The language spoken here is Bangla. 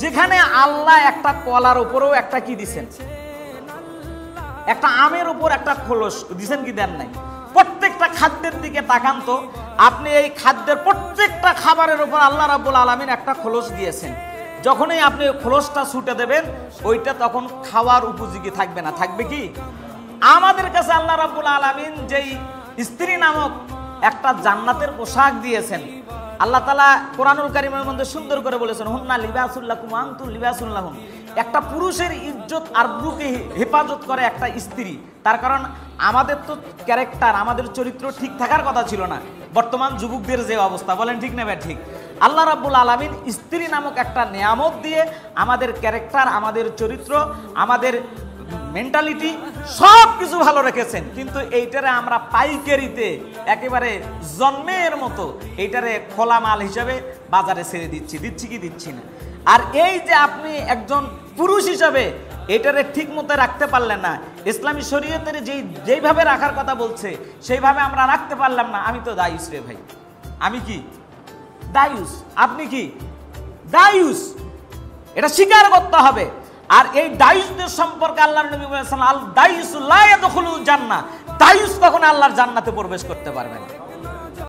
যেখানে আল্লাহ একটা কলার উপরেও একটা কি দিছেন, একটা আমের উপর একটা খোলস দিছেন কি দেন নাই? প্রত্যেকটা খাদ্যের দিকে তাকান তো, আপনি এই খাদ্যের প্রত্যেকটা খাবারের উপর আল্লাহ রাব্বুল আলামিন একটা খোলস দিয়েছেন। যখনই আপনি খোলসটা ছুটে দেবেন ওইটা তখন খাওয়ার উপযোগী থাকবে না, থাকবে কি? আমাদের কাছে আল্লাহ রাব্বুল আলামিন যেই স্ত্রী নামক একটা জান্নাতের পোশাক দিয়েছেন, আল্লাহ তাআলা কোরআনুল কারীমের মধ্যে সুন্দর করে বলেছেন, হুন্না লিবাসুল লাকুম ওয়া আনতুম লিবাসুল লাহুম। একটা পুরুষের ইজ্জত আর বুকে হেফাজত করে একটা স্ত্রী। তার কারণ আমাদের তো ক্যারেক্টার, আমাদের চরিত্র ঠিক থাকার কথা ছিল না, বর্তমান যুবকদের যে অবস্থা, বলেন ঠিক না ভাই? ঠিক। আল্লাহ রাব্বুল আলামিন স্ত্রী নামক একটা নিয়ামত দিয়ে আমাদের ক্যারেক্টার, আমাদের চরিত্র, আমাদের মেন্টালিটি সব কিছু ভালো রেখেছেন, কিন্তু এইটারে আমরা পাইকারিতে একেবারে জন্মের মতো এইটারে খোলা মাল হিসাবে বাজারে ছেড়ে দিচ্ছি কি দিচ্ছি না। আর এই যে আপনি একজন পুরুষ হিসাবে এটারে ঠিক মতো রাখতে পারলেন না, ইসলামী শরীয়তের যেইভাবে রাখার কথা বলছে সেইভাবে আমরা রাখতে পারলাম না, আমি তো দায়ুস রে ভাই। আমি কি দায়ুস? আপনি কি দায়ুস? এটা স্বীকার করতে হবে। আর এই দায়ুসদের সম্পর্কে আল্লাহর নবী বলেছেন, আল দায়ুসু লা ইয়াদখুলুল জান্নাহ, দায়ুস কখনো আল্লাহর জান্নাতে প্রবেশ করতে পারবে না।